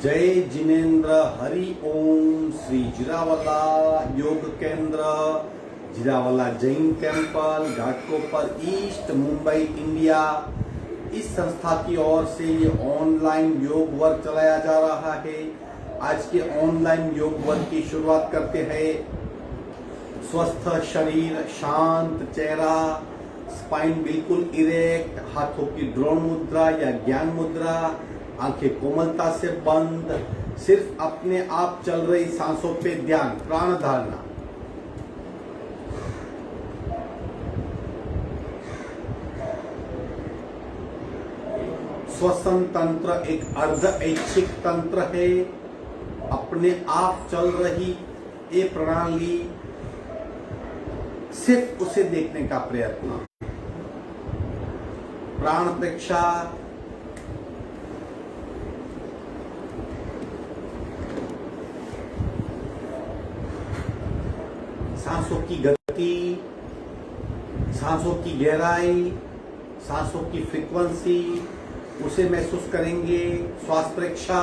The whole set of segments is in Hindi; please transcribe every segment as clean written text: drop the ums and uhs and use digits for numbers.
जय जिनेन्द्र हरि ओम। Shri Jirawala Yog Kendra, Jirawala Jain temple, Ghatkopar east, Mumbai, India. इस संस्था की ओर से ये ऑनलाइन योग वर्क चलाया जा रहा है। आज के ऑनलाइन योग वर्क की शुरुआत करते हैं। स्वस्थ शरीर, शांत चेहरा, स्पाइन बिल्कुल इरेक्ट, हाथों की ड्रोन मुद्रा या ज्ञान मुद्रा, आंखें कोमलता से बंद, सिर्फ अपने आप चल रही सांसों पे ध्यान, प्राण धारणा। श्वसन तंत्र एक अर्ध ऐच्छिक तंत्र है। अपने आप चल रही ये प्रणाली, सिर्फ उसे देखने का प्रयत्न। प्राण प्रेक्षा, सांसों की गति, सांसों की गहराई, सांसों की फ्रीक्वेंसी, उसे महसूस करेंगे। श्वास प्रेक्षा,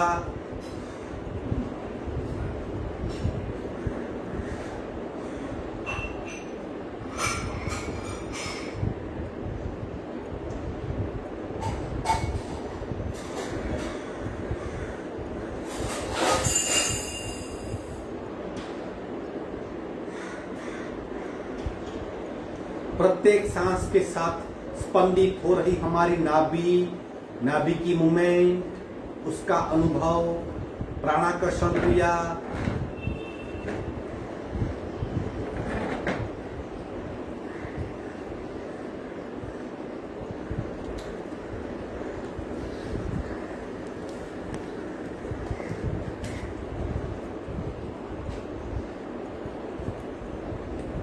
प्रत्येक सांस के साथ स्पंदित हो रही हमारी नाभि की मूवमेंट, उसका अनुभव, प्राणाकर्षण क्रिया।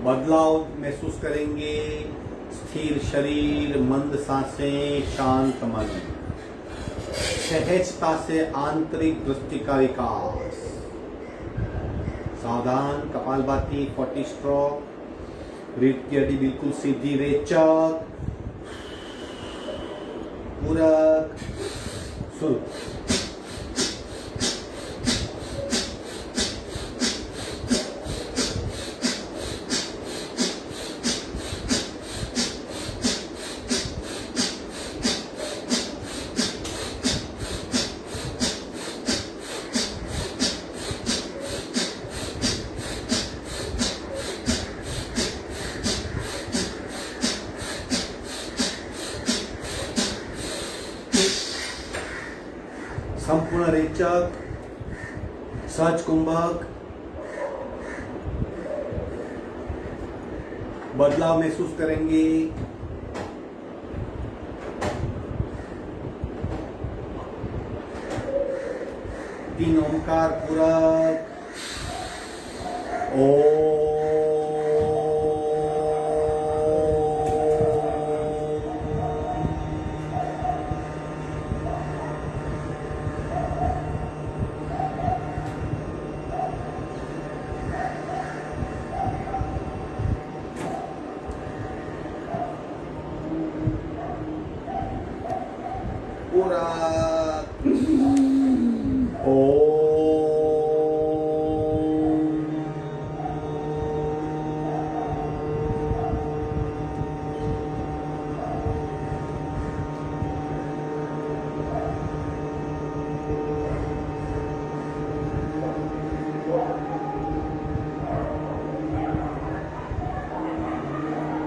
बदलाव महसूस करेंगे। स्थिर शरीर, मंद सांसें, शांत मन, सहजता से आंतरिक दृष्टि का विकास। सावधान, कपालभाति 40 स्ट्रोक। रीढ़ की हड्डी बिल्कुल सीधी, रेचक, पूरक, शुरू। संपूर्ण रेचक, सहज कुंभक। बदलाव महसूस करेंगे। तीन ओंकार पूरक। ओम। पूरा ओम।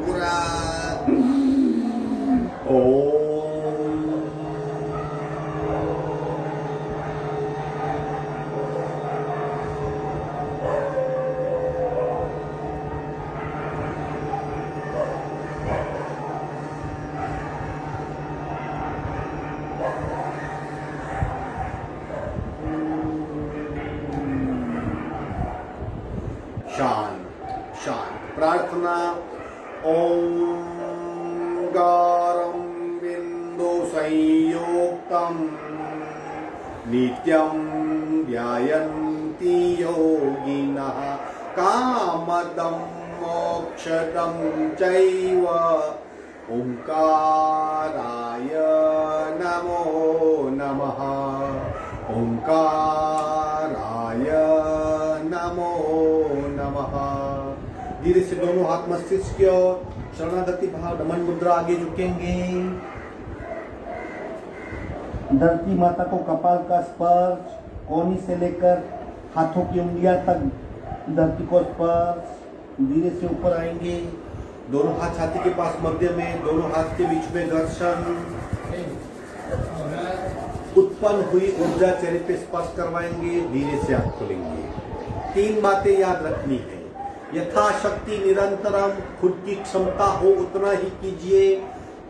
पूरा ओम। शांत शांत प्रार्थना। ओंकारं बिंदु संयुक्तं नित्यं ध्यायन्ति योगिनः कामदं मोक्षदं चैव। ओंकाराय नमो नमः। ओंकार दोनों हाथ मस्तिष्क की ओर, शरणागति भाव, नमन मुद्रा, आगे झुकेंगे। धरती माता को कपाल का स्पर्श, कोहनी से लेकर हाथों की उंगलियां तक धरती को स्पर्श, धीरे से ऊपर आएंगे। दोनों हाथ छाती के पास मध्य में, दोनों हाथ के बीच में घर्षण। उत्पन्न हुई ऊर्जा चेहरे पे स्पर्श करवाएंगे, धीरे से आंख खोलेंगे। 3 बातें याद रखनी है। यथाशक्ति निरंतरम, खुद की क्षमता हो उतना ही कीजिए।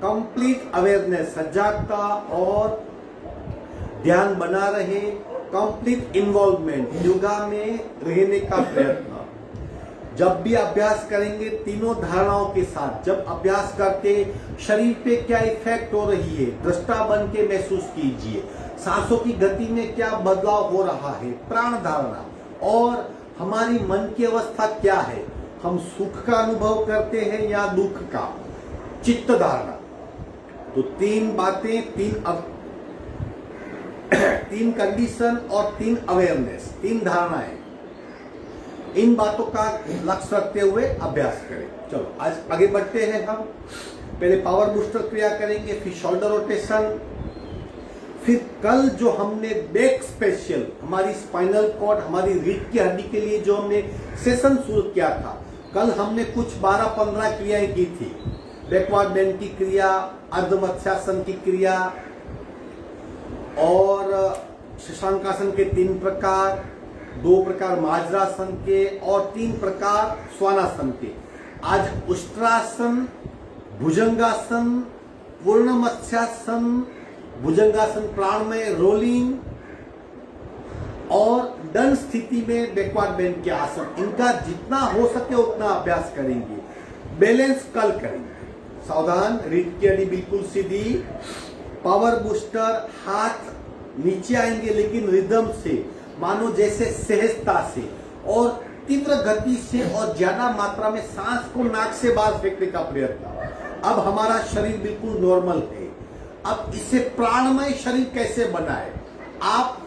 कंप्लीट अवेयरनेस, सजागता और ध्यान बना रहे। कंप्लीट इन्वॉल्वमेंट, योगा में रहने का प्रयत्न। जब भी अभ्यास करेंगे तीनों धारणाओं के साथ, जब अभ्यास करते शरीर पे क्या इफेक्ट हो रही है, दृष्टा बन के महसूस कीजिए। सांसों की गति में क्या बदलाव हो रहा है, प्राण धारणा, और हमारी मन की अवस्था क्या है, हम सुख का अनुभव करते हैं या दुख का, चित्त धारणा। तो 3 बातें, 3 कंडीशन और 3 अवेयरनेस, 3 धारणाएं। इन बातों का लक्ष्य रखते हुए अभ्यास करें। चलो आज आगे बढ़ते हैं। हम पहले पावर बूस्टर क्रिया करेंगे, फिर शोल्डर रोटेशन, फिर कल जो हमने बैक स्पेशल, हमारी स्पाइनल कॉर्ड, हमारी रीढ़ की हड्डी के लिए जो हमने सेशन शुरू किया था, कल हमने कुछ 12-15 क्रियाएं की थी। बैकवर्ड बेंड की क्रिया, अर्धमत्स्यासन की क्रिया, और शशांकासन के 3 प्रकार, 2 प्रकार माजरासन के, और 3 प्रकार स्वानासन के। आज उष्ट्रासन, भुजंगासन, पूर्ण मत्स्यासन, भुजंगासन प्राण में रोलिंग, और दंड स्थिति में बैकवर्ड बेंड के आसन, इनका जितना हो सके उतना अभ्यास करेंगे। बैलेंस कल करेंगे। सावधान, रीढ़ की हड्डी बिल्कुल सीधी। पावर बूस्टर, हाथ नीचे आएंगे लेकिन रिदम से, मानो जैसे सहजता से और तीव्र गति से, और ज्यादा मात्रा में सांस को नाक से बाहर फेंकने का प्रयत्न। अब हमारा शरीर बिल्कुल नॉर्मल है। अब इसे प्राणमय शरीर कैसे बनाए, आप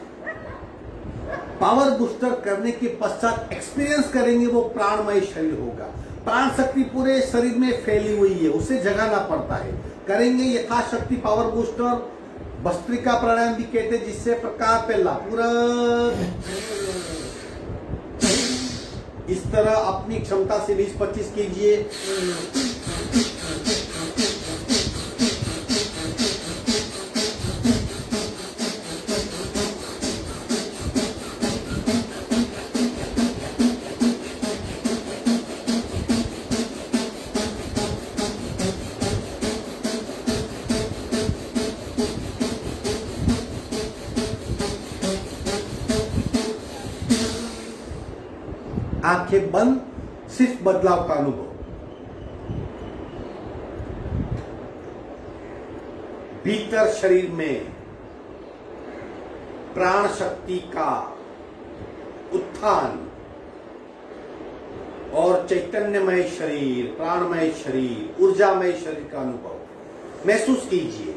पावर बूस्टर करने के पश्चात एक्सपीरियंस करेंगे, वो प्राणमय शरीर होगा। प्राण शक्ति पूरे शरीर में फैली हुई है, उसे जगाना पड़ता है। करेंगे यथाशक्ति पावर बूस्टर, भस्त्रिका प्राणायाम भी कहते हैं, जिससे प्रकार पहला पूरा इस तरह अपनी क्षमता से 20-25 कीजिए। आंखें बंद, सिर्फ बदलाव का अनुभव। भीतर शरीर में प्राण शक्ति का उत्थान और चैतन्यमय शरीर, प्राणमय शरीर, ऊर्जामय शरीर का अनुभव महसूस कीजिए।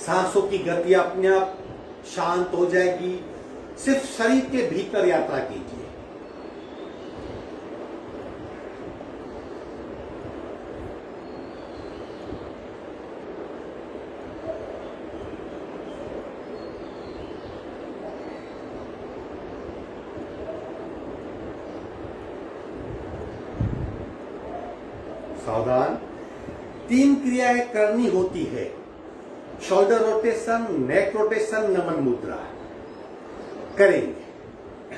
सांसों की गति अपने आप शांत हो जाएगी। सिर्फ शरीर के भीतर यात्रा कीजिए। सावधान, 3 क्रियाएं करनी होती है। शोल्डर रोटेशन, नेक रोटेशन, नमन मुद्रा करेंगे।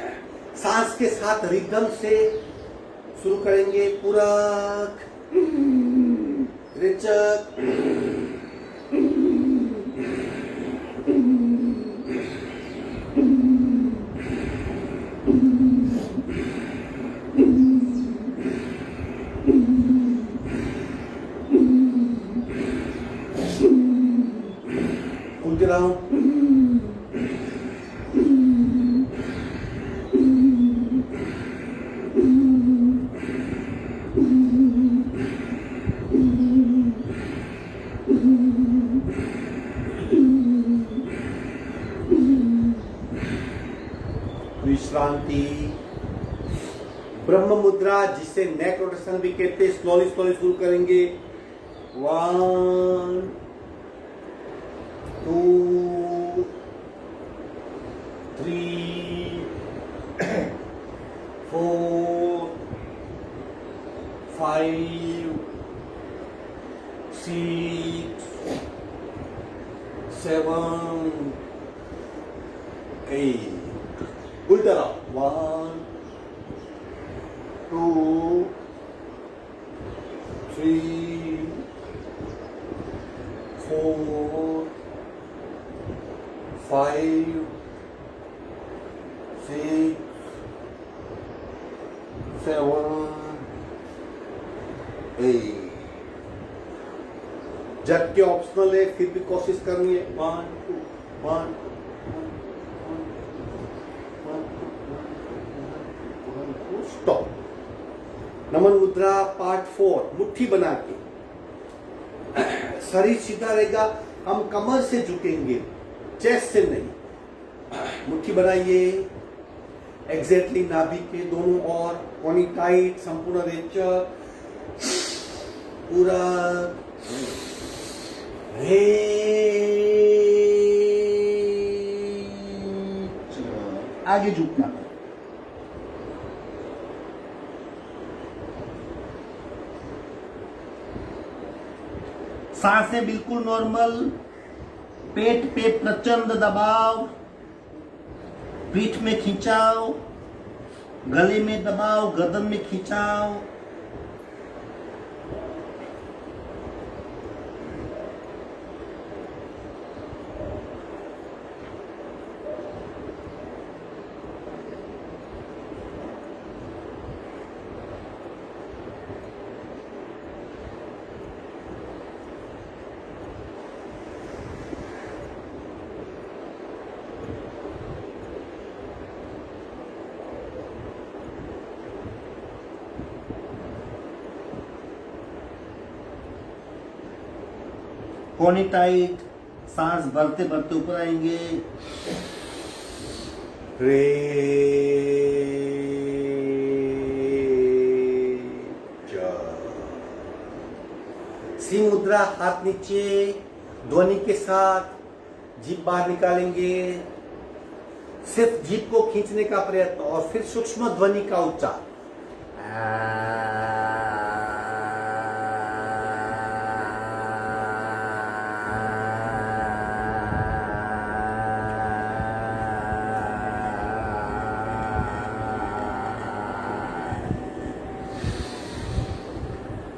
सांस के साथ रिदम से शुरू करेंगे। पूरक, रेचक, कूद रहा हूं। विश्रांति। ब्रह्म मुद्रा, जिसे नेक रोटेशन भी कहते हैं, स्लोली स्लोली शुरू करेंगे। 1 2 3 4 5 6 7 8। उल्टा रहो। 1 2 3 4 5 6 7 8। जबकि ऑप्शनल है, फिर भी कोशिश करनी है। 1 2 1 स्टॉप। नमन मुद्रा पार्ट 4। मुट्ठी बना के शरीर सीधा रहेगा, हम कमर से झुकेंगे, चेस्ट से नहीं। मुट्ठी बनाइए एग्जैक्टली नाभि के दोनों ओर, कोनी टाइट, संपूर्ण रेचक, पूरा आगे झुकना। सांसें बिल्कुल नॉर्मल। पेट पे प्रचंड दबाव, पीठ में खिंचाव, गले में दबाव, गर्दन में खिंचाव। कोनी टाइट, सांस भरते भरते ऊपर आएंगे। सी मुद्रा, हाथ नीचे, ध्वनि के साथ जीभ बाहर निकालेंगे। सिर्फ जीभ को खींचने का प्रयत्न और फिर सूक्ष्म ध्वनि का उच्चार।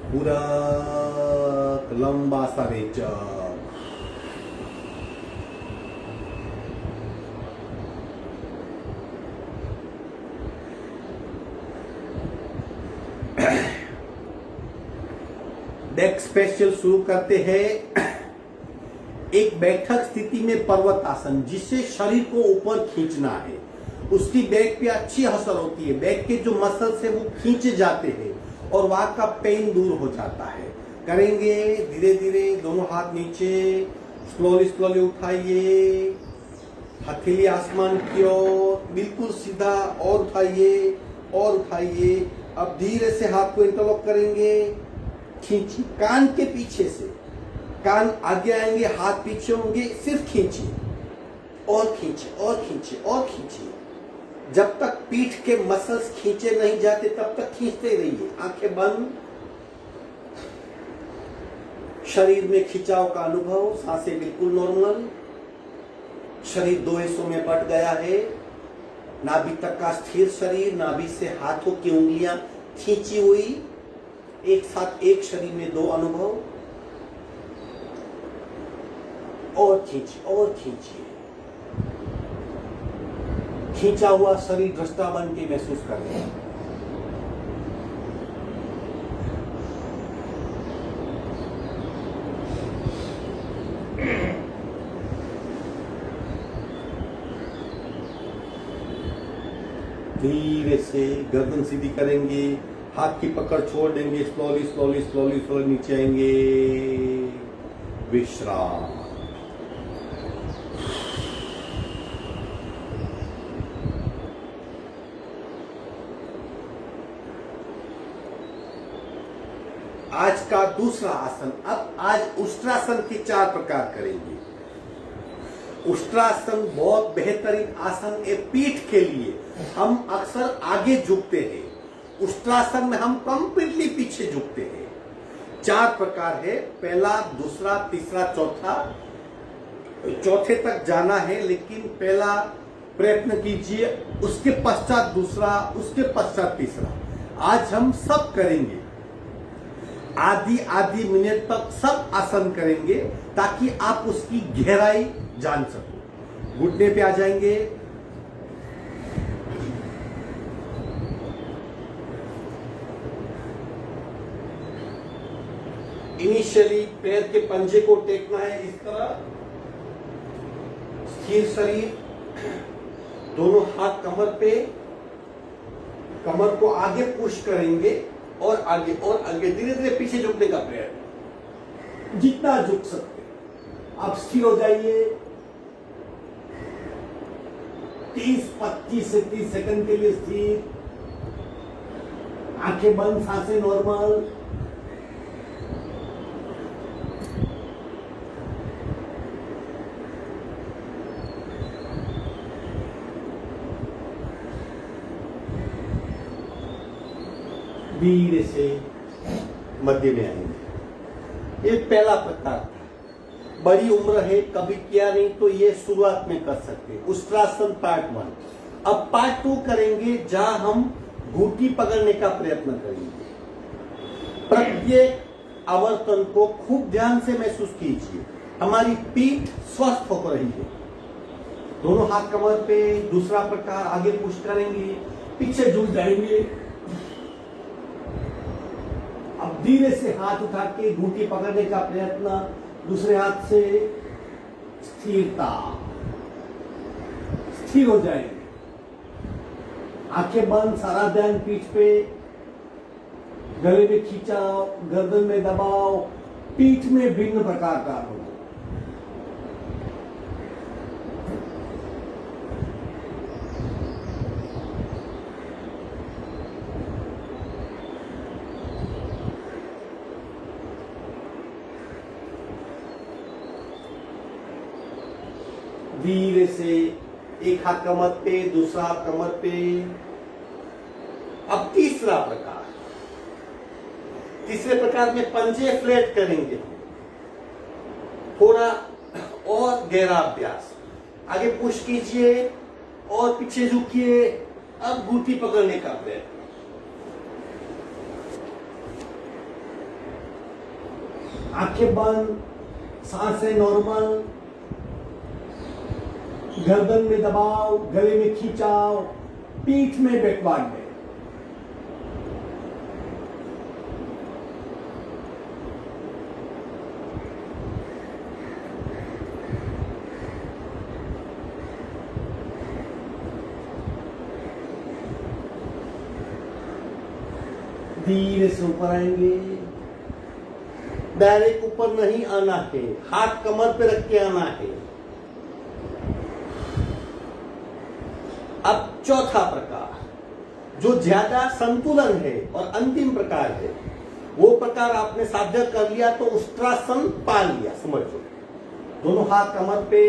पूरा लंबा सा रेचक। बैक स्पेशल शुरू करते हैं। एक बैठक स्थिति में पर्वत आसन, जिससे शरीर को ऊपर खींचना है। उसकी बैक पे अच्छी असर होती है। बैक के जो मसल्स है वो खींचे जाते हैं और वहां का पेन दूर हो जाता है। करेंगे धीरे धीरे, दोनों हाथ नीचे, स्लोली स्लोली उठाइए, हथेली आसमान की ओर, बिल्कुल सीधा, और उठाइए और उठाइए। अब धीरे से हाथ को इंटरलॉक करेंगे, खींचिए कान के पीछे से, कान आगे आएंगे, हाथ पीछे होंगे, सिर्फ खींचिए और खींचिए और खींचिए और खींचिए। जब तक पीठ के मसल्स खींचे नहीं जाते तब तक खींचते ही रहिए। आंखें बंद। शरीर में खिंचाव का अनुभव, सांसें बिल्कुल नॉर्मल। शरीर दो हिस्सों में बट गया है। नाभि तक का स्थिर शरीर, नाभि से हाथों की उंगलियां खींची हुई, एक साथ एक शरीर में दो अनुभव। और खींचिए और खींचिए। खींचा हुआ शरीर दृष्टा बन के महसूस कर रहे हैं। धीरे से गर्दन सीधी करेंगे, हाथ की पकड़ छोड़ देंगे, स्लोली स्लोली स्लोली स्लोली नीचे आएंगे। विश्राम। आज का दूसरा आसन। अब आज उष्ट्रासन के 4 प्रकार करेंगे। उष्ट्रासन बहुत बेहतरीन आसन है पीठ के लिए। हम अक्सर आगे झुकते हैं, उष्ट्रासन में हम कंप्लीटली पीछे झुकते हैं। 4 प्रकार है, पहला, दूसरा, तीसरा, चौथा। चौथे तक जाना है, लेकिन पहला प्रयत्न कीजिए, उसके पश्चात दूसरा, उसके पश्चात तीसरा। आज हम सब करेंगे, आधी मिनट तक सब आसन करेंगे ताकि आप उसकी गहराई जान सको। घुटने पे आ जाएंगे, इनिशियली पैर के पंजे को टेकना है इस तरह, स्थिर शरीर, दोनों हाथ कमर पे, कमर को आगे पुश करेंगे और आगे धीरे धीरे पीछे झुकने का प्रयत्न, जितना झुक सकते। आप स्थिर हो जाइए, 30-25 से 30 सेकंड के लिए स्थिर, आंखें बंद, सांसें नॉर्मल। धीरे से मध्य में आएंगे। ये पहला प्रकार था। बड़ी उम्र है, कभी किया नहीं तो ये शुरुआत में कर सकते। उष्ट्रासन पार्ट 1। अब पार्ट 2 करेंगे, जहां हम घुटी पकड़ने का प्रयत्न करेंगे। प्रत्येक आवर्तन को खूब ध्यान से महसूस कीजिए। हमारी पीठ स्वस्थ हो रही है। दोनों हाथ कमर पे। दूसरा प्रकार, आगे पुश करेंगे, पीछे झुक जाएंगे। अब धीरे से हाथ उठा के घुटी पकड़ने का प्रयत्न, दूसरे हाथ से स्थिरता, स्थिर हो जाएंगे। आंखें बंद, सारा ध्यान पीठ पे, गले में खींचाव, गर्दन में दबाव, पीठ में भिन्न प्रकार का अनुभव। धीरे से एक हाथ कमर पे, दूसरा हाथ कमर पे। अब तीसरा प्रकार। तीसरे प्रकार में पंजे फ्लैट करेंगे, थोड़ा और गहरा अभ्यास। आगे पुश कीजिए और पीछे झुकिए। अब घुटी पकड़ने का प्रयत्न। आंखें बंद, सांसें नॉर्मल, गर्दन में दबाव, गले में खींचाव, पीठ में बैकवर्ड में। धीरे से ऊपर आएंगे। डायरेक्ट ऊपर नहीं आना है, हाथ कमर पे रख के आना है। अब चौथा प्रकार, जो ज्यादा संतुलन है और अंतिम प्रकार है, वो प्रकार आपने साध्य कर लिया तो उष्ट्रासन पा लिया, समझो। दोनों हाथ कमर पे,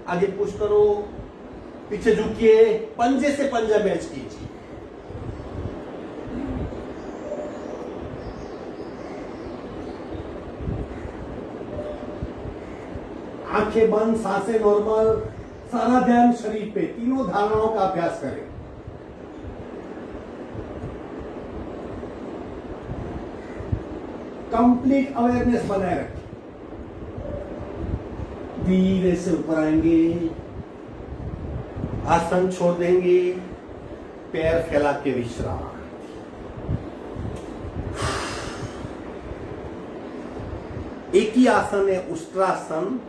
आगे पुश करो, पीछे झुकिए, पंजे से पंजा मैच कीजिए। आंखें बंद, सांसें नॉर्मल, सारा ध्यान शरीर पे। तीनों धारणाओं का अभ्यास करें। कंप्लीट अवेयरनेस बनाए रखें। धीरे से ऊपर आएंगे, आसन छोड़ देंगे, पैर फैला के विश्राम। एक ही आसन है उष्ट्रासन।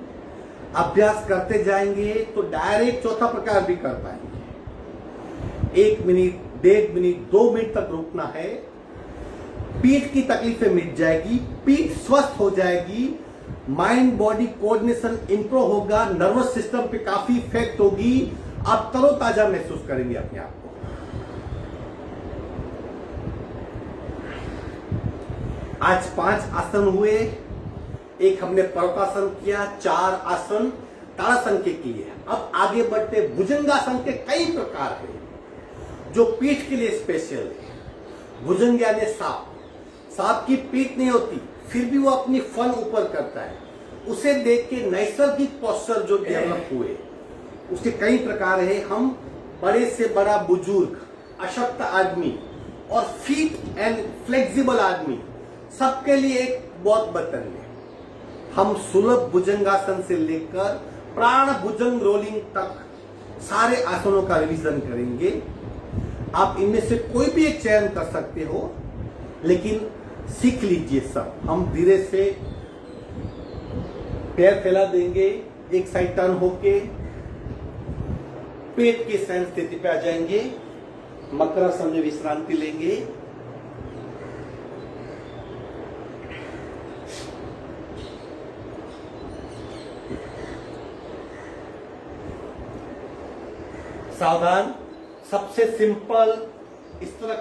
अभ्यास करते जाएंगे तो डायरेक्ट चौथा प्रकार भी कर पाएंगे। 1 मिनट, 1.5 मिनट, 2 मिनट तक रुकना है। पीठ की तकलीफें मिट जाएगी, पीठ स्वस्थ हो जाएगी, माइंड बॉडी कोऑर्डिनेशन इंप्रूव होगा, नर्वस सिस्टम पे काफी इफेक्ट होगी, आप तरोताजा महसूस करेंगे अपने आप को। आज 5 आसन हुए, एक हमने पर्वतासन किया, 4 आसन ताड़ासन के किए। अब आगे बढ़ते, भुजंगासन के कई प्रकार हैं जो पीठ के लिए स्पेशल है। भुजंग यानी सांप, सांप की पीठ नहीं होती, फिर भी वो अपनी फन ऊपर करता है। उसे देख के नैसर्गिक पोस्चर जो डेवलप हुए, उसके कई प्रकार है। हम बड़े से बड़ा बुजुर्ग, अशक्त आदमी और फिट एंड फ्लेक्सिबल आदमी, सबके लिए एक बहुत बटन है। हम सुलभ भुजंगासन से लेकर प्राण भुजंग रोलिंग तक सारे आसनों का रिवीजन करेंगे। आप इनमें से कोई भी एक चयन कर सकते हो, लेकिन सीख लीजिए सब। हम धीरे से पैर फैला देंगे, एक साइड टर्न होके पेट की सहन स्थिति पे आ जाएंगे, मकरासन में विश्रांति लेंगे। सावधान, सबसे सिंपल इस तरह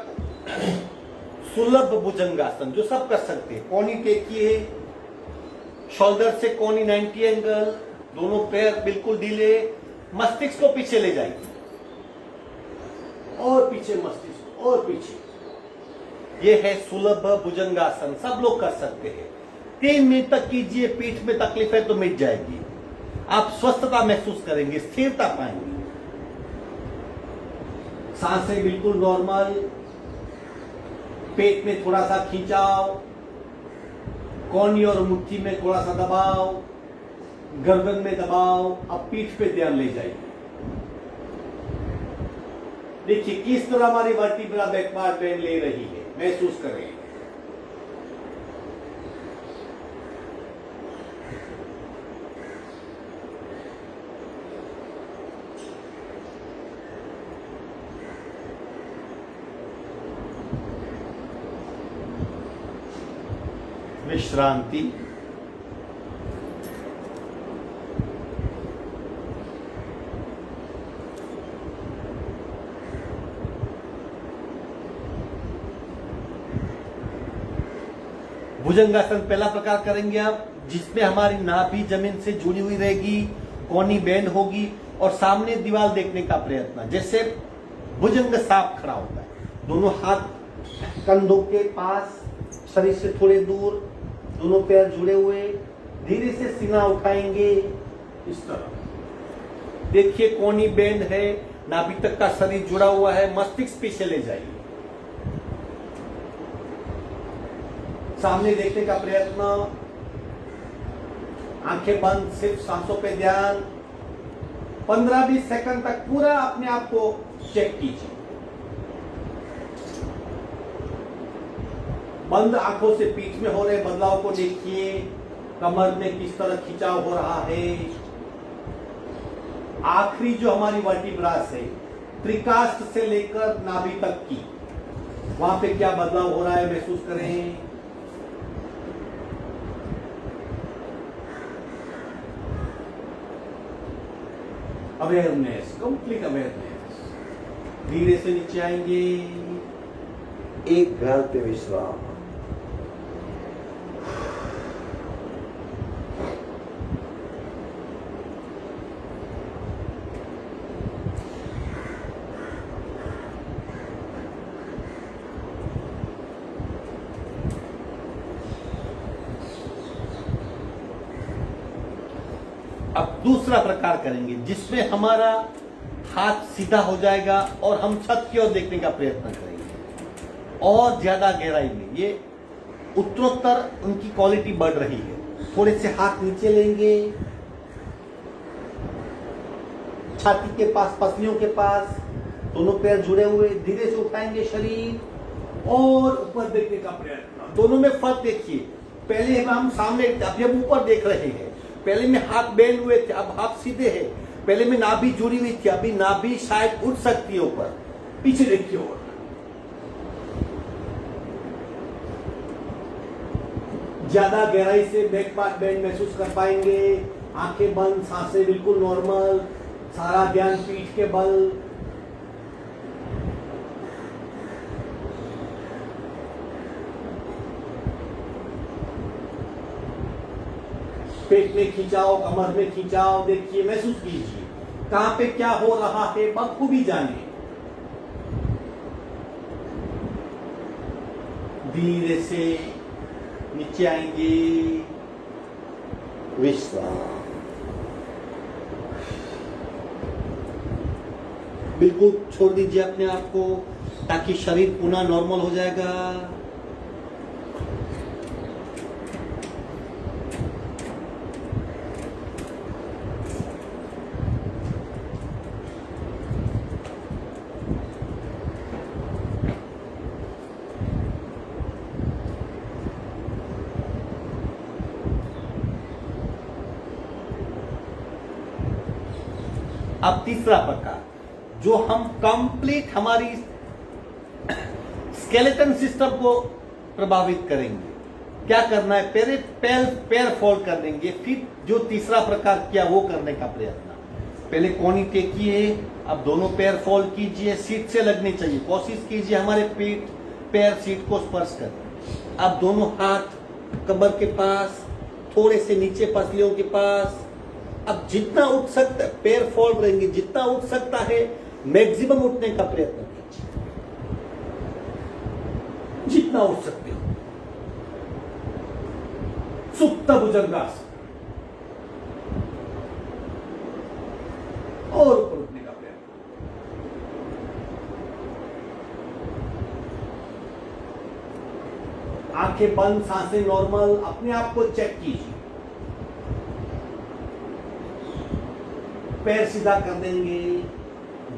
सुलभ भुजंगासन जो सब कर सकते हैं। कोनी टेकिए, शोल्डर से कोनी 90 एंगल, दोनों पैर बिल्कुल ढीले, मस्तिष्क को पीछे ले जाइए और पीछे मस्तिष्क और पीछे। ये है सुलभ भुजंगासन, सब लोग कर सकते हैं। 3 मिनट तक कीजिए, पीठ में तकलीफ है तो मिट जाएगी, आप स्वस्थता महसूस करेंगे, स्थिरता पाएंगे। सांसें बिल्कुल नॉर्मल, पेट में थोड़ा सा खिंचाव, कोहनी और मुट्ठी में थोड़ा सा दबाव, गर्दन में दबाव। अब पीठ पे ध्यान ले जाइए। देखिए किस तरह हमारी वर्टिब्रा बैकवर्ड बेंड ले रही है, महसूस करें। विश्रांति। भुजंगासन पहला प्रकार करेंगे आप, जिसमें हमारी नाभि जमीन से जुड़ी हुई रहेगी, कोहनी बेंड होगी और सामने दीवार देखने का प्रयत्न, जैसे भुजंग सांप खड़ा होता है। दोनों हाथ कंधों के पास, शरीर से थोड़े दूर, दोनों पैर जुड़े हुए, धीरे से सीना उठाएंगे इस तरह। देखिए कोहनी बेंड है, नाभि तक का शरीर जुड़ा हुआ है, मस्तिष्क पीछे ले जाइए, सामने देखने का प्रयत्न, आंखें बंद, सिर्फ सांसों पे ध्यान। 15-20 सेकंड तक पूरा अपने आप को चेक कीजिए। बंद आंखों से पीठ में हो रहे बदलाव को देखिए, कमर में किस तरह खिंचाव हो रहा है। आखिरी जो हमारी वर्टिब्रास है, त्रिकाष्ठ से लेकर नाभि तक की, वहां पे क्या बदलाव हो रहा है महसूस करें। Awareness, complete awareness. धीरे से नीचे आएंगे, एक गाल पे विश्राम। अब दूसरा प्रकार करेंगे, जिसमें हमारा हाथ सीधा हो जाएगा और हम छत की ओर देखने का प्रयत्न करेंगे और ज्यादा गहराई में। ये उत्तरोत्तर उनकी क्वालिटी बढ़ रही है। थोड़े से हाथ नीचे लेंगे, छाती के पास, पसलियों के पास, दोनों पैर जुड़े हुए, धीरे से उठाएंगे शरीर और ऊपर देखने का प्रयत्न। दोनों में फर्क देखिए, पहले हम सामने, अभी हम ऊपर देख रहे हैं, पहले में हाथ बेंड हुए थे, अब हाथ सीधे हैं। पहले में नाभि जुड़ी हुई थी, अभी नाभि शायद उठ सकती है ऊपर। पीछे देखिए और ज्यादा गहराई से बैक पार्ट बेंड महसूस कर पाएंगे। आंखें बंद, सांसें बिल्कुल नॉर्मल, सारा ध्यान पीठ के बल। पेट में खिंचाव, कमर में खिंचाव, देखिए, महसूस कीजिए कहां पे क्या हो रहा है, बखूबी जानिए। धीरे से नीचे आएंगे, विश्राम। बिल्कुल छोड़ दीजिए अपने आप को, ताकि शरीर पुनः नॉर्मल हो जाएगा। अब तीसरा प्रकार, जो हम कंप्लीट हमारी स्केलेटन सिस्टम को प्रभावित करेंगे। क्या करना है, पैर फोल्ड कर देंगे। फिर जो तीसरा प्रकार किया वो करने का प्रयत्न। पहले कोनी टेकिए, अब दोनों पैर फोल्ड कीजिए, सीट से लगने चाहिए। कोशिश कीजिए हमारे पैर सीट को स्पर्श करें। अब दोनों हाथ कमर के पास, थोड़े से नीचे पसलियों के पास। अब जितना उठ सकता है, पैर फोल्ड रहेंगे, जितना उठ सकता है मैक्सिमम उठने का प्रयत्न कीजिए, जितना उठ सकते हो। सुप्त भुजंगासन, और ऊपर उठने का प्रयत्न। आंखें बंद, सांसें नॉर्मल, अपने आप को चेक कीजिए। पैर सीधा कर देंगे,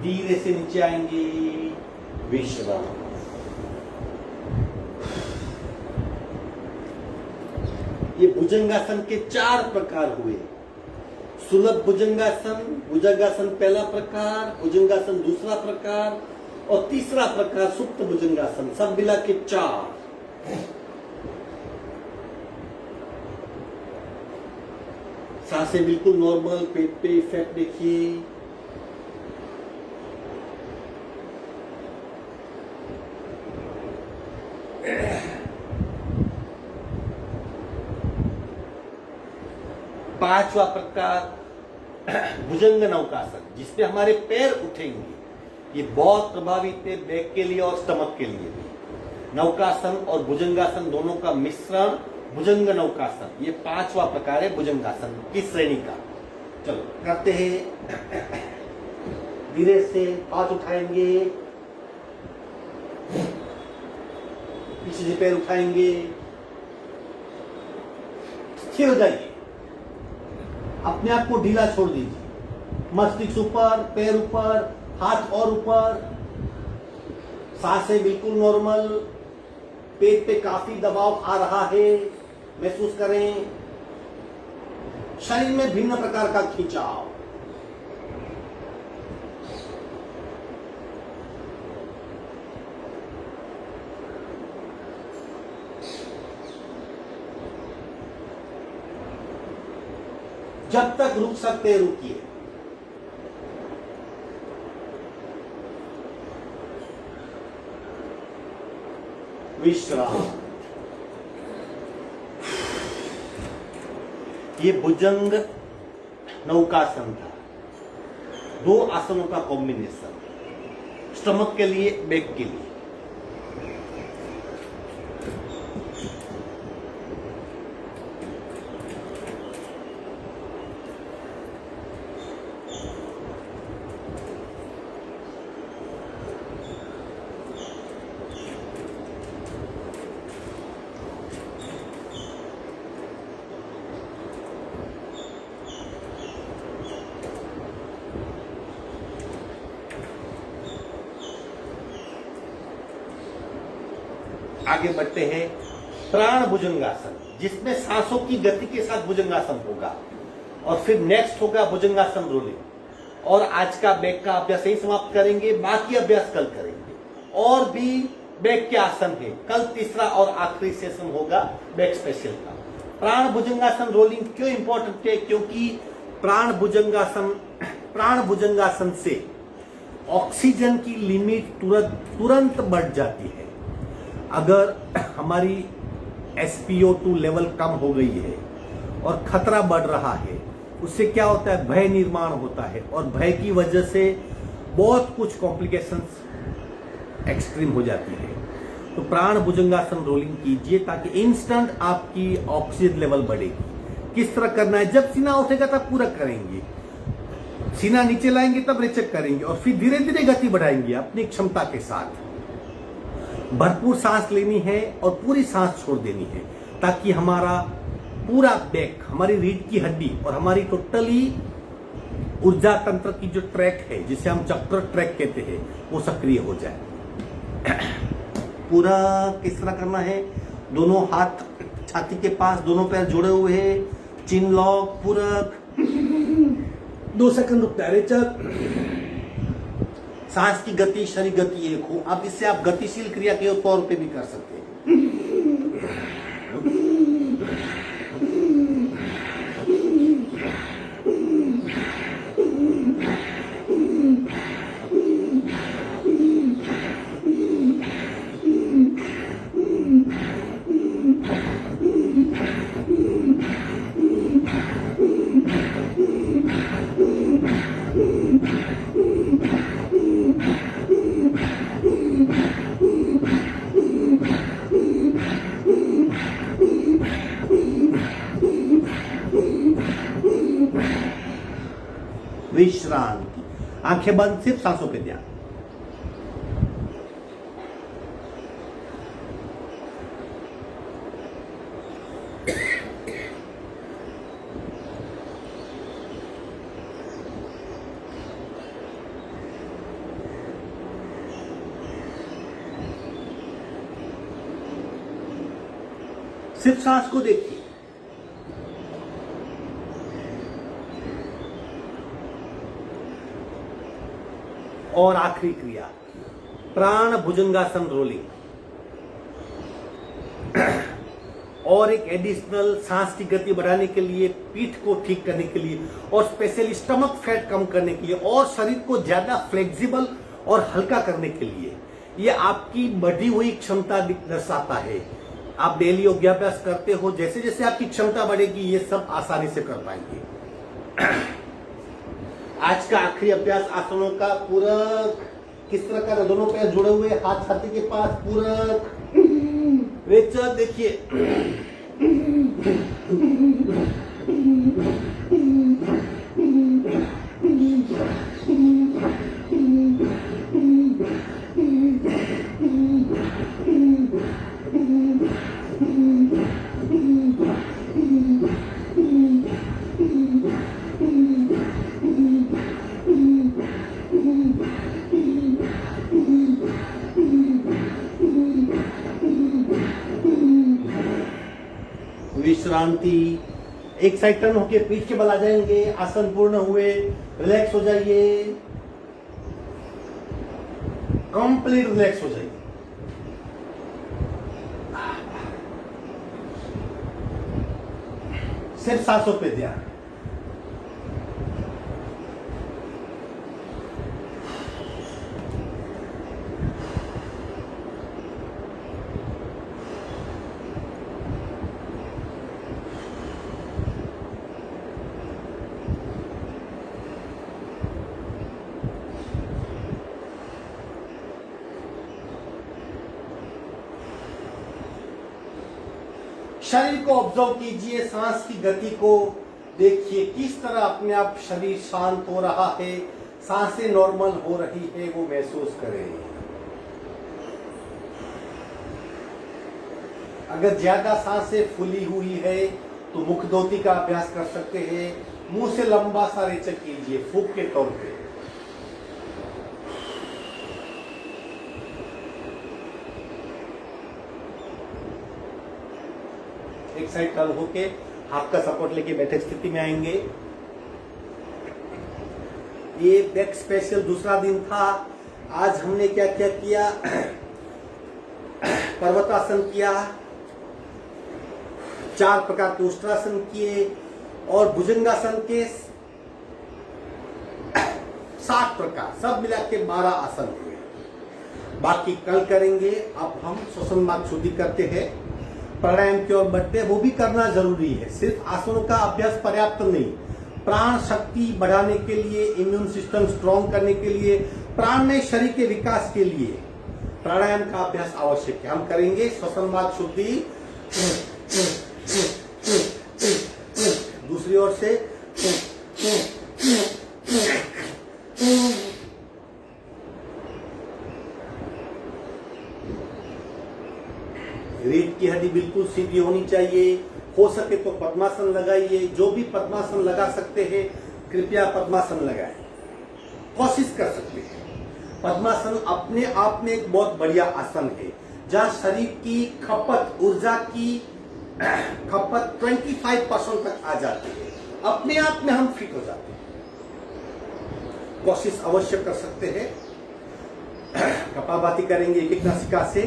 धीरे से नीचे आएंगे, विश्राम। ये भुजंगासन के 4 प्रकार हुए। सुलभ भुजंगासन, भुजंगासन पहला प्रकार, भुजंगासन दूसरा प्रकार, और तीसरा प्रकार सुप्त भुजंगासन। सब मिला के 4। सांसें बिल्कुल नॉर्मल, पेट पे इफेक्ट देखिए। पांचवा प्रकार भुजंग नौकासन, जिसमें हमारे पैर उठेंगे। ये बहुत प्रभावित है बैक के लिए और स्टमक के लिए भी। नौकासन और भुजंगासन दोनों का मिश्रण भुजंग नौकासन, ये 5वां प्रकार है भुजंगासन की श्रेणी का। चलो करते हैं। धीरे से हाथ उठाएंगे, पीछे से पैर उठाएंगे, स्थिर हो जाइए, अपने आप को ढीला छोड़ दीजिए। मस्तिष्क ऊपर, पैर ऊपर, हाथ और ऊपर, सांसें बिल्कुल नॉर्मल। पेट पे काफी दबाव आ रहा है, महसूस करें। शरीर में भिन्न प्रकार का खिंचाव। जब तक रुक सकते रुकिए। विश्राम। ये भुजंग नौकासन था, 2 आसनों का कॉम्बिनेशन, स्टमक के लिए, बैक के लिए। आगे बढ़ते हैं। प्राण भुजंगासन, जिसमें सांसों की गति के साथ भुजंगासन होगा। और फिर नेक्स्ट होगा भुजंगासन रोलिंग। और आज का बैक का अभ्यास यही समाप्त करेंगे, बाकी अभ्यास कल करेंगे। और भी बैक के आसन है, कल तीसरा और आखिरी सेशन होगा बैक स्पेशल का। प्राण भुजंगासन रोलिंग क्यों इंपॉर्टेंट है? क्योंकि प्राण भुजंगासन से ऑक्सीजन की लिमिट तुरंत बढ़ जाती है। अगर हमारी SpO2 लेवल कम हो गई है और खतरा बढ़ रहा है, उससे क्या होता है, भय निर्माण होता है और भय की वजह से बहुत कुछ कॉम्प्लिकेशंस एक्सट्रीम हो जाती है। तो प्राण भुजंगासन रोलिंग कीजिए ताकि इंस्टेंट आपकी ऑक्सीजन लेवल बढ़ेगी। किस तरह करना है? जब सीना उठेगा तब पूरक करेंगे, सीना नीचे लाएंगे तब रेचक करेंगे और फिर धीरे धीरे गति बढ़ाएंगे अपनी क्षमता के साथ। भरपूर सांस लेनी है और पूरी सांस छोड़ देनी है ताकि हमारा पूरा बैक, हमारी रीढ़ की हड्डी और हमारी टोटली ऊर्जा तंत्र की जो ट्रैक है, जिसे हम चक्र ट्रैक कहते हैं, वो सक्रिय हो जाए। पूरा किस तरह करना है? दोनों हाथ छाती के पास, दोनों पैर जुड़े हुए हैं, चिन लॉक, पूरक। 2 सेकंड रुकता है रेचक। सांस की गति, शरीर गति एक हो। अब इससे आप गतिशील क्रिया के तौर पे भी कर सकते हैं। विश्रांति। आंखें बंद, सिर्फ सांसों पे ध्यान। सिर्फ सांस को देखिए। और आखिरी क्रिया प्राण भुजंगासन रोलिंग। और एक एडिशनल सांस की गति बढ़ाने के लिए, पीठ को ठीक करने के लिए और स्पेशली स्टमक फैट कम करने के लिए और शरीर को ज्यादा फ्लेक्सिबल और हल्का करने के लिए, ये आपकी बढ़ी हुई क्षमता दर्शाता है। आप डेली योगाभ्यास करते हो, जैसे जैसे आपकी क्षमता बढ़ेगी ये सब आसानी से कर पाएंगे। आज का आखिरी अभ्यास आसनों का पूरक। किस तरह का? दोनों पैर जुड़े हुए, हाथ छाती के पास, पूरक रेचक। देखिए विश्रांति। एक साइड टर्न होके पीठ के बल आ जाएंगे। आसन पूर्ण हुए, रिलैक्स हो जाइए, कंप्लीट रिलैक्स हो जाइए। सिर्फ सांसों पे ध्यान। शरीर को ऑब्जर्व कीजिए, सांस की गति को देखिए, किस तरह अपने आप शरीर शांत हो रहा है, सांसें नॉर्मल हो रही है, वो महसूस करें। अगर ज्यादा सांसें फूली हुई है तो मुखदोती का अभ्यास कर सकते हैं। मुंह से लंबा सा रेचक कीजिए, फूंक के तौर पे। एक साइड टर्न होके हाथ का सपोर्ट लेके बैठक स्थिति में आएंगे। ये बैक स्पेशल दूसरा दिन था। आज हमने क्या क्या किया? पर्वतासन किया, 4 प्रकार के उष्ट्रासन किए और भुजंगासन के 7 प्रकार, सब मिला के 12 आसन हुए। बाकी कल करेंगे। अब हम श्वसन मार्ग शुद्धि करते हैं, प्राणायाम की ओर बढ़ते हैं। वो भी करना जरूरी है, सिर्फ आसनों का अभ्यास पर्याप्त नहीं। प्राण शक्ति बढ़ाने के लिए, इम्यून सिस्टम स्ट्रॉन्ग करने के लिए, प्राणमय शरीर के विकास के लिए प्राणायाम का अभ्यास आवश्यक है। हम करेंगे श्वसन मार्ग शुद्धि दूसरी ओर से रीढ़ की हड्डी बिल्कुल सीधी होनी चाहिए। हो सके तो पद्मासन लगाइए। जो भी पद्मासन लगा सकते हैं कृपया पद्मासन लगाएं, कोशिश कर सकते हैं। पद्मासन अपने आप में एक बहुत बढ़िया आसन है जहां शरीर की खपत, ऊर्जा की खपत 25% तक आ जाती है। अपने आप में हम फिट हो जाते हैं। कोशिश अवश्य कर सकते हैं। कपालभाति करेंगे एक एक नासिका से,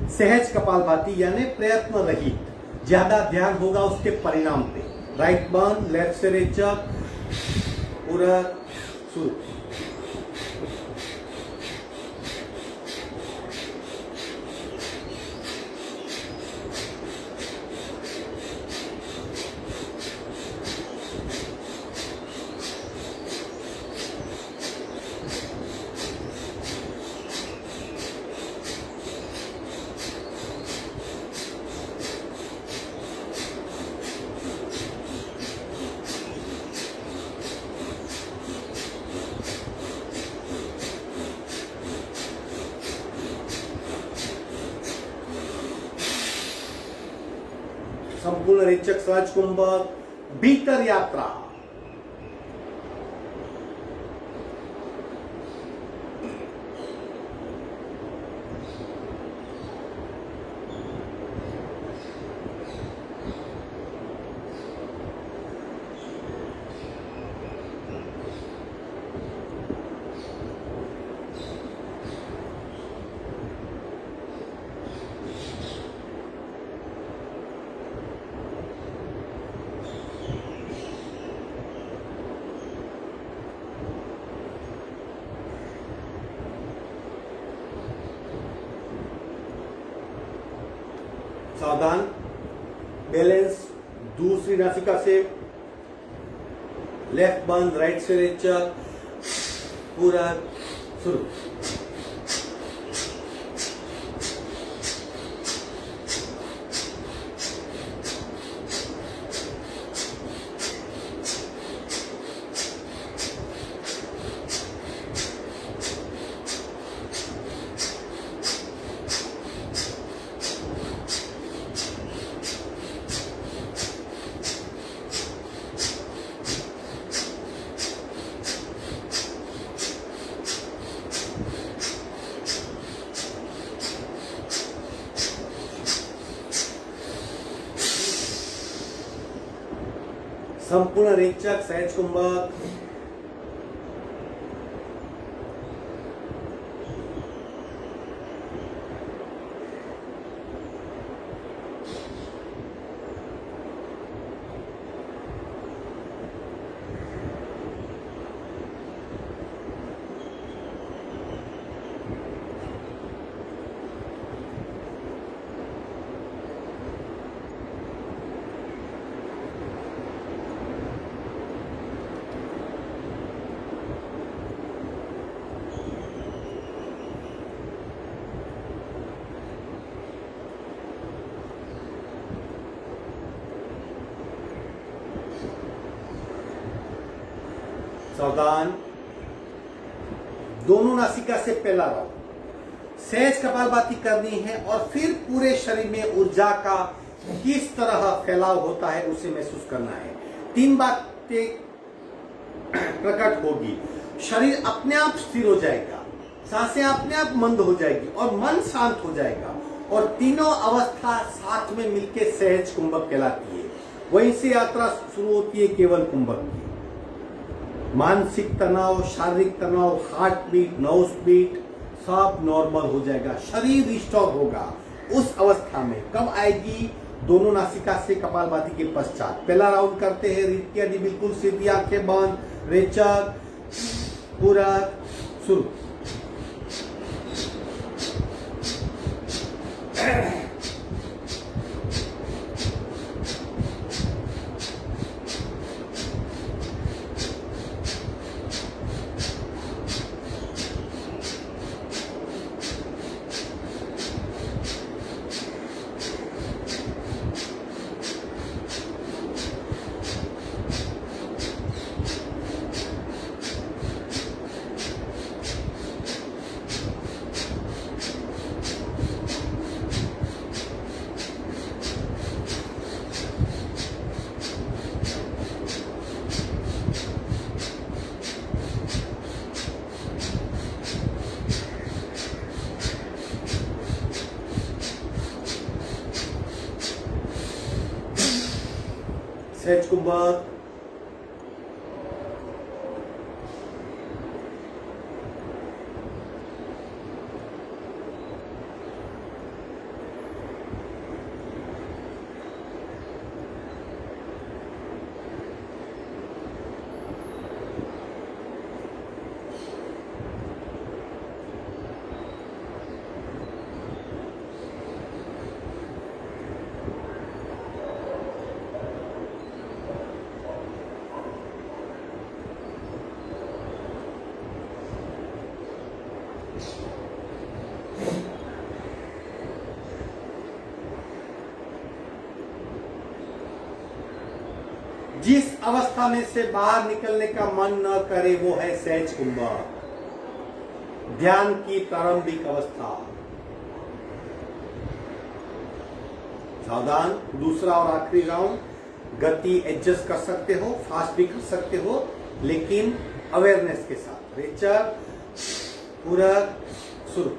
सहज कपालभाति यानी प्रयत्न रहित। ज्यादा ध्यान होगा उसके परिणाम पे। राइट बर्न, लेफ्ट से रेचक, पूरा शुरू। संपूर्ण रेचक सहज कुंभक, भीतर यात्रा। सावधान, बैलेंस। दूसरी नासिका से लेफ्ट बंद, राइट से रेचक, पूरा शुरू। संपूर्ण रेचक सहज कुंभक। सावधान, दोनों नासिका से पहला राउंड सहज कपालभाति करनी है और फिर पूरे शरीर में ऊर्जा का किस तरह फैलाव होता है उसे महसूस करना है। 3 बातें प्रकट होगी। शरीर अपने आप स्थिर हो जाएगा, सांसें अपने आप मंद हो जाएगी और मन शांत हो जाएगा और तीनों अवस्था साथ में मिलकर सहज कुंभक कहलाती है। वहीं से यात्रा शुरू होती है केवल कुंभक की। मानसिक तनाव, शारीरिक तनाव, हार्ट बीट, नर्व्स बीट सब नॉर्मल हो जाएगा। शरीर रिस्टोर होगा। उस अवस्था में कब आएगी? दोनों नासिका से कपालभाति के पश्चात पहला राउंड करते हैं। रीढ़ की हड्डी बिल्कुल सीधी, आंखें बंद, रेचक, पूरक, शुरू। सहज कुंभक, जिस अवस्था में से बाहर निकलने का मन न करे वो है सहज कुंभक, ध्यान की प्रारंभिक अवस्था। सावधान, दूसरा और आखिरी राउंड। गति एडजस्ट कर सकते हो, फास्ट भी कर सकते हो, लेकिन अवेयरनेस के साथ। रेचक, पूरक, शुरू।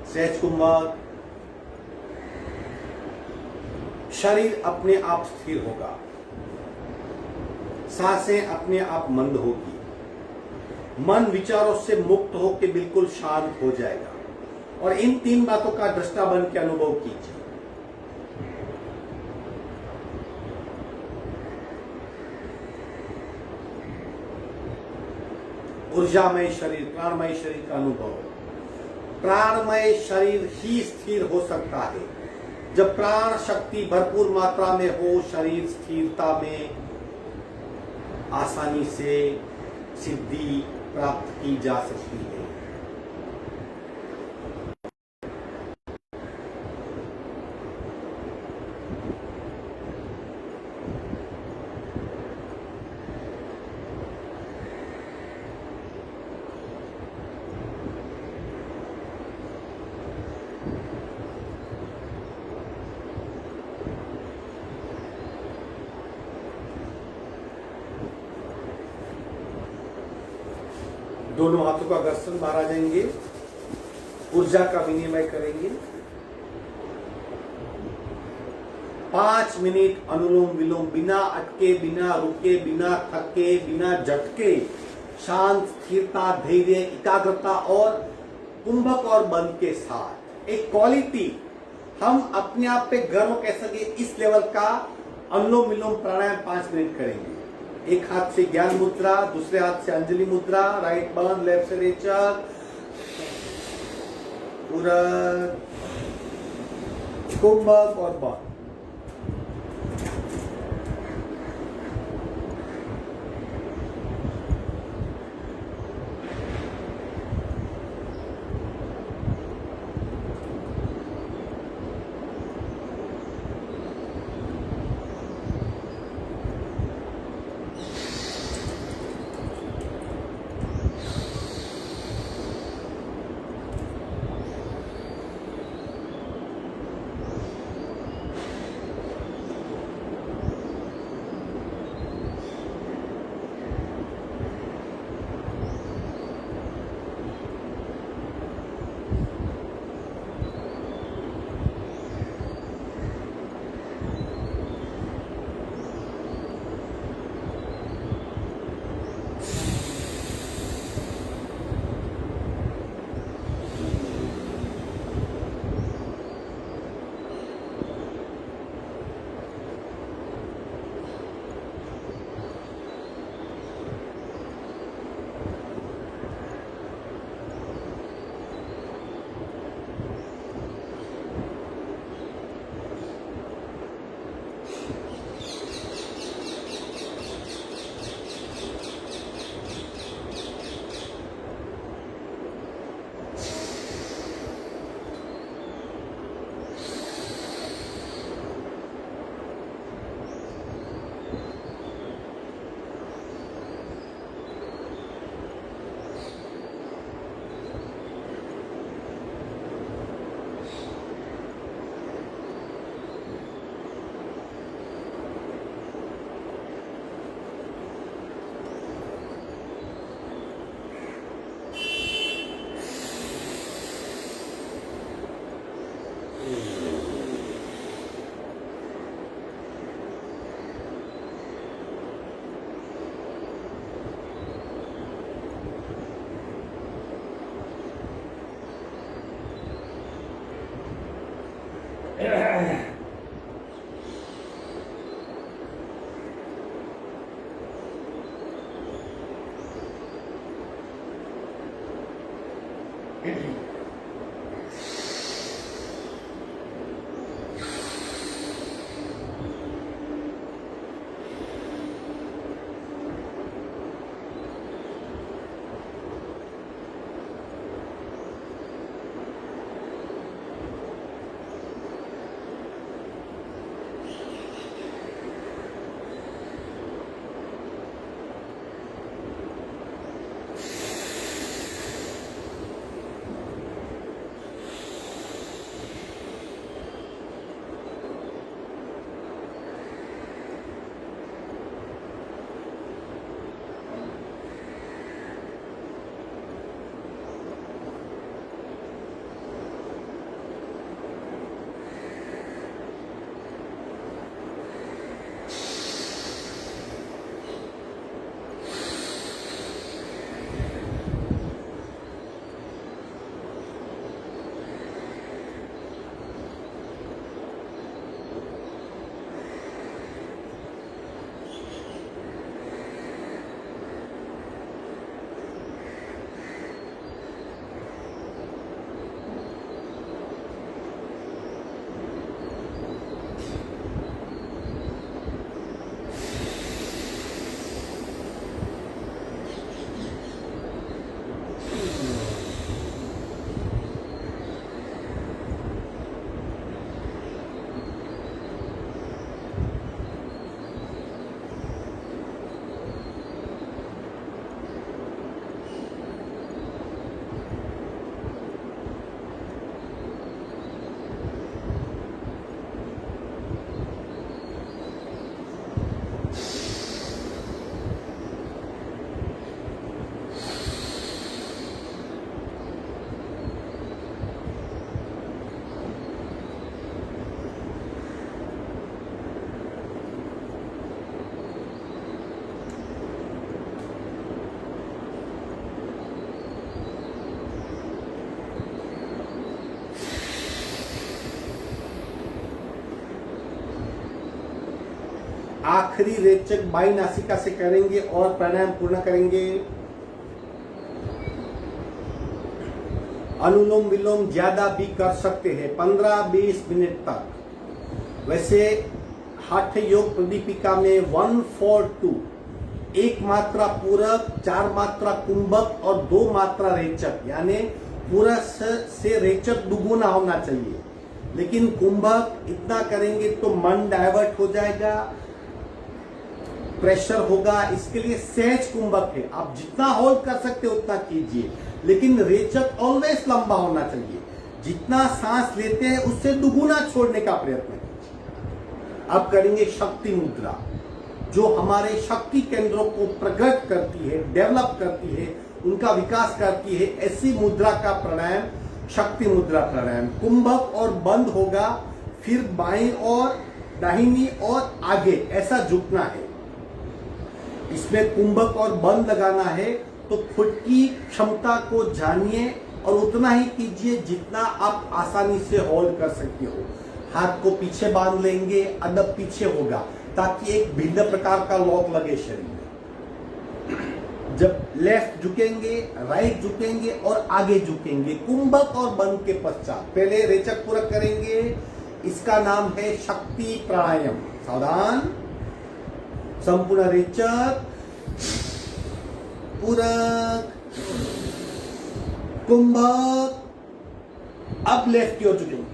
सहज कुंभक, शरीर अपने आप स्थिर होगा, सांसें अपने आप मंद होगी, मन विचारों से मुक्त होकर बिल्कुल शांत हो जाएगा। और इन तीन बातों का दृष्टा बन के अनुभव कीजिए। ऊर्जामय शरीर, प्राणमय शरीर का अनुभव। प्राणमय शरीर ही स्थिर हो सकता है जब प्राण शक्ति भरपूर मात्रा में हो। शरीर स्थिरता में आसानी से सिद्धि प्राप्त की जा सकती है। दोनों हाथों का घर्षण बाहर आ जाएंगे, ऊर्जा का विनिमय करेंगे। 5 मिनट अनुलोम विलोम, बिना अटके, बिना रुके, बिना थके, बिना झटके, शांत, स्थिरता, धैर्य, एकाग्रता और कुंभक और बंद के साथ एक क्वालिटी हम अपने आप पे गर्व कह सके, इस लेवल का अनुलोम विलोम प्राणायाम 5 मिनट करेंगे। एक हाथ से ज्ञान मुद्रा, दूसरे हाथ से अंजलि मुद्रा, राइट बंद, लेफ्ट से रेचक, पूरा कुंभक और बंद। आखिरी रेचक बाई नासिका से करेंगे और प्राणायाम पूर्ण करेंगे। अनुलोम विलोम ज्यादा भी कर सकते हैं, 15-20 मिनट तक। वैसे हठ योग प्रदीपिका में 1-4-2, 1 मात्रा पूरक, 4 मात्रा कुंभक और 2 मात्रा रेचक, यानी पूरक से रेचक दुगुना होना चाहिए। लेकिन कुंभक इतना करेंगे तो मन डाइवर्ट हो जाएगा, प्रेशर होगा, इसके लिए सहज कुंभक है। आप जितना होल्ड कर सकते हो उतना कीजिए, लेकिन रेचक ऑलवेज लंबा होना चाहिए। जितना सांस लेते हैं उससे दुगुना छोड़ने का प्रयत्न कीजिए। अब करेंगे शक्ति मुद्रा, जो हमारे शक्ति केंद्रों को प्रकट करती है, डेवलप करती है, उनका विकास करती है। ऐसी मुद्रा का प्राणायाम शक्ति मुद्रा प्राणायाम। कुंभक और बंद होगा, फिर बाईं और दाहिनी और आगे ऐसा झुकना है। इसमें कुंभक और बंद लगाना है तो खुद की क्षमता को जानिए और उतना ही कीजिए जितना आप आसानी से होल्ड कर सकते हो। हाथ को पीछे बांध लेंगे, अदब पीछे होगा ताकि एक भिन्न प्रकार का लॉक लगे शरीर में। जब लेफ्ट झुकेंगे, राइट झुकेंगे और आगे झुकेंगे, कुंभक और बंद के पश्चात। पहले रेचक पूरक करेंगे, इसका नाम है शक्ति प्राणायाम। सावधान, संपूर्ण रेचक, पूरक, कुंभक। अब लेफ्ट की ओर झुकेंगे।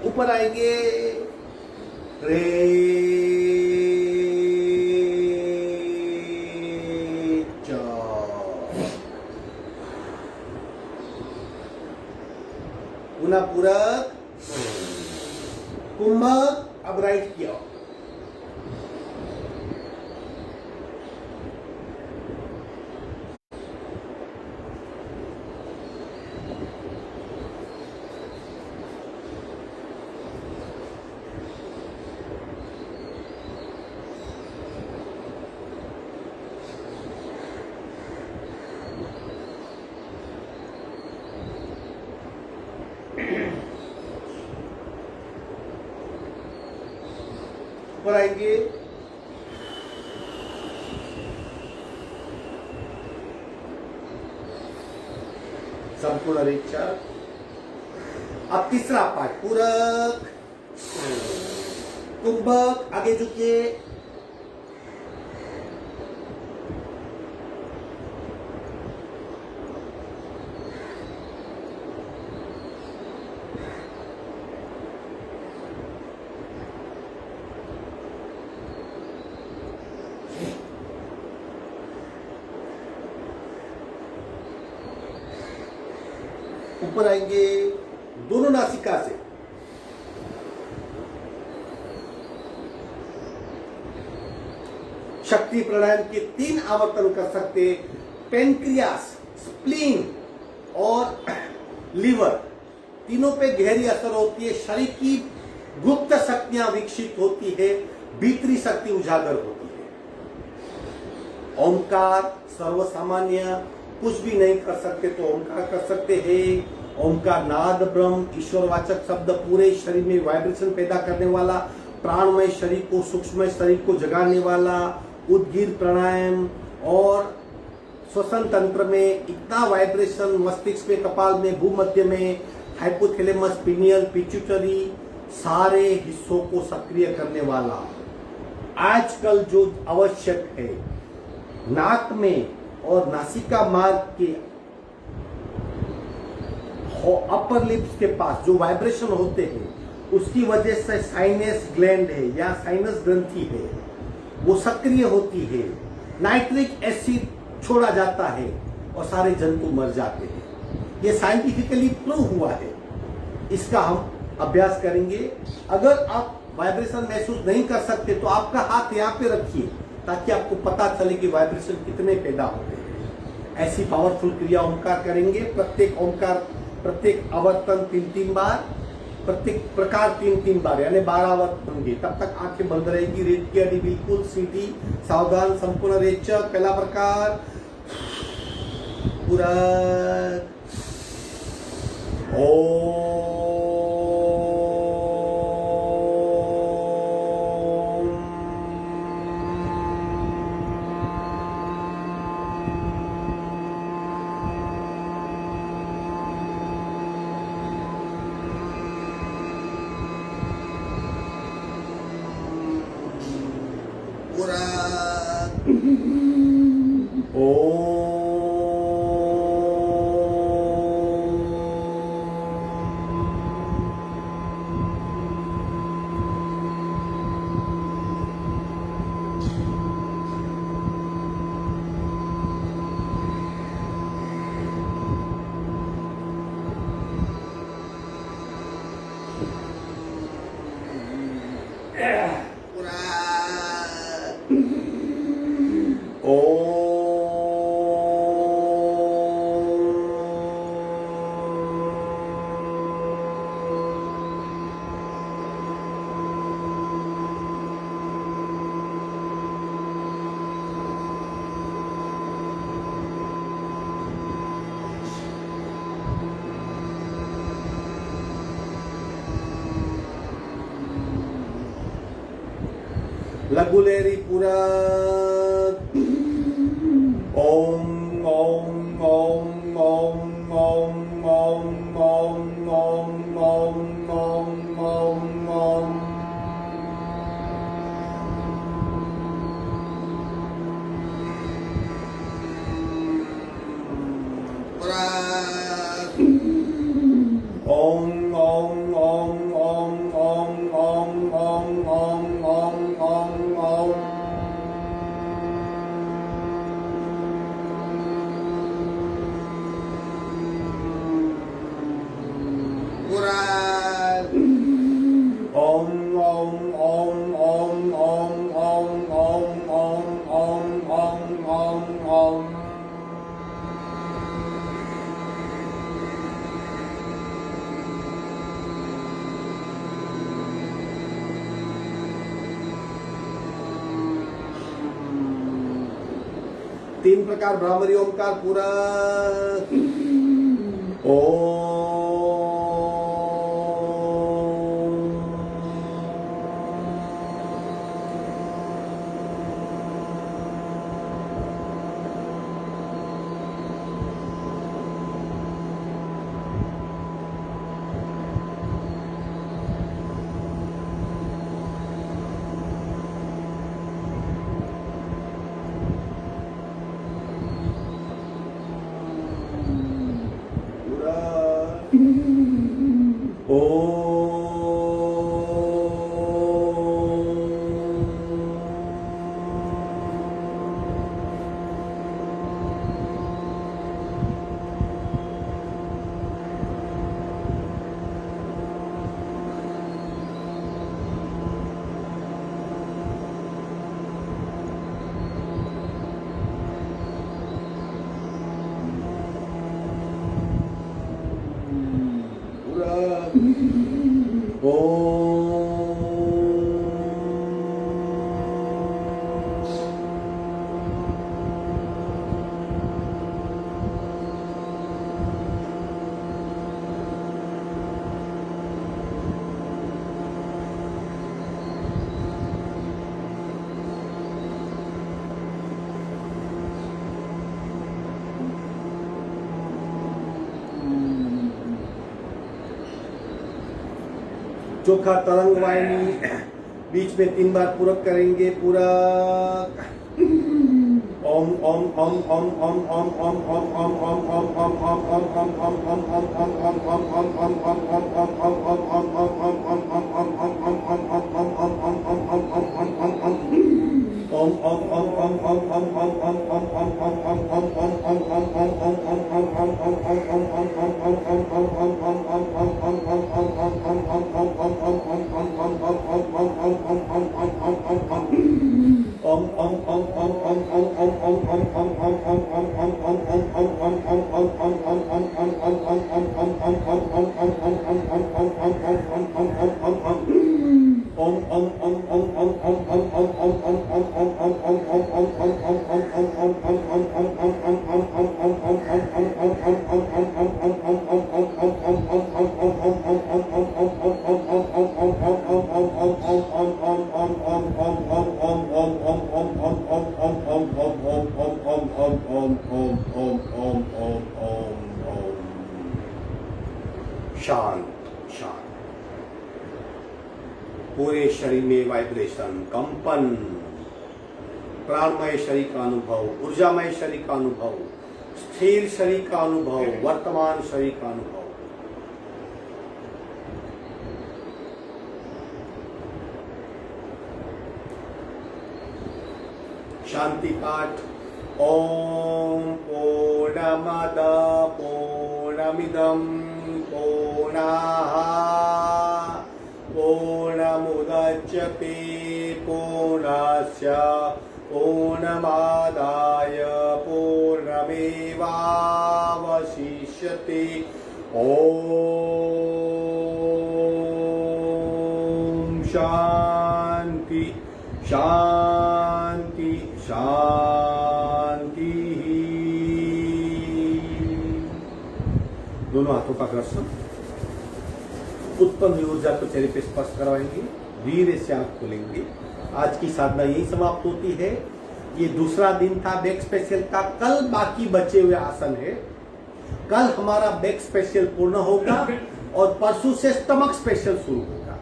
ऊपर आएंगे, पुनः पूरक, कुंभक। अब राइट किया, ऊपर आएंगे, संपूर्ण रेचक। अब तीसरा पाठ, पूरक, कुंभक, आगे झुकिए, ऊपर आएंगे दोनों नासिका से, शक्ति प्राणायाम के 3 आवर्तन कर सकते। पेनक्रियास, स्प्लीन और लीवर तीनों पे गहरी असर होती है। शरीर की गुप्त शक्तियां विकसित होती है, भीतरी शक्ति उजागर होती है। ओंकार सर्वसामान्य, कुछ भी नहीं कर सकते तो ओंकार कर सकते हैं। ओंकार नाद ब्रह्म, ईश्वरवाचक शब्द, पूरे शरीर में वाइब्रेशन पैदा करने वाला, प्राणमय शरीर को, सूक्ष्म शरीर को जगाने वाला, उद्गीर प्राणायाम और श्वसन तंत्र में इतना वाइब्रेशन, मस्तिष्क में, कपाल में, भूमध्य में, हाइपोथैलेमस, पिनियल, पिट्यूटरी, सारे हिस्सों को सक्रिय करने वाला। आजकल जो आवश्यक है, नाक में और नासिका मार्ग के अपर लिप्स के पास जो वाइब्रेशन होते हैं, उसकी वजह से साइनस ग्लैंड है या साइनस ग्रंथि है, वो सक्रिय होती है। नाइट्रिक एसिड छोड़ा जाता है और सारे जंतु मर जाते हैं। ये साइंटिफिकली प्रूव हुआ है। इसका हम अभ्यास करेंगे। अगर आप वाइब्रेशन महसूस नहीं कर सकते तो आपका हाथ यहाँ पे रखिए, ताकि आपको पता चले कि वाइब्रेशन कितने पैदा होते हैं। ऐसी पावरफुल क्रिया ओंकार करेंगे। प्रत्येक ओंकार, प्रत्येक आवर्तन 3-3 बार, प्रत्येक प्रकार 3-3 बार, यानी 12 आवर्तन होंगे। तब तक आंखें बंद रहेगी। रेत की अड़ी बिल्कुल सीधी, सावधान, संपूर्ण रेचक। पहला प्रकार, पूरक, ओम। लघुलेरी पूरक, ओम ओम ओम ओम ओम ओम ओम ओम ओम ओम ओम ओम। ओम ओम ओम ओम ओम ओम ओम ओम ओम ओम ओम। ओम ओम ओम ओम ओम ओम ओम ओम ओम ओम ओम ओम। तीन प्रकार भ्रामरी ओंकार पूरक, ओम। चोखा तरंग वाहिनी बीच में 3 बार पूरक करेंगे। पूरक ओम ओम ओम ओम ओम ओम ओम ओम ओम ओम ओम ओम ओम ओम ओम शांत शांत। पूरे शरीर में वाइब्रेशन, कंपन, प्राणमय शरीर का अनुभव, ऊर्जामय शरीर का अनुभव, स्थिर शरीर का अनुभव, वर्तमान शरीर का अनुभव। शांति पाठ। ओम पूर्णमद पूर्णमिदं पूर्णाः पूर्णमुदच्यते पूर्णस्य पूर्णमादाय पूर्णमेवावशिष्यते। ओम शांति शांति शांति। दोनों हाथों का घर्षण। उत्पन्न हुई ऊर्जा को चेहरे पे स्पर्श करवाएंगे। धीरे से आंख खोलेंगे। आज की साधना यही समाप्त होती है। ये दूसरा दिन था बैक स्पेशल का। कल बाकी बचे हुए आसन है। कल हमारा बैक स्पेशल पूर्ण होगा और परसों से स्टमक स्पेशल शुरू होगा।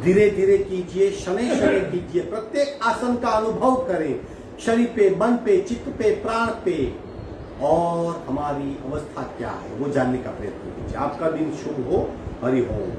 धीरे धीरे कीजिए, शनै शनै कीजिए। प्रत्येक आसन का अनुभव करें, शरीर पे, मन पे, चित्त पे, प्राण पे, और हमारी अवस्था क्या है वो जानने का प्रयत्न कीजिए। आपका दिन शुभ हो। हरि ओम।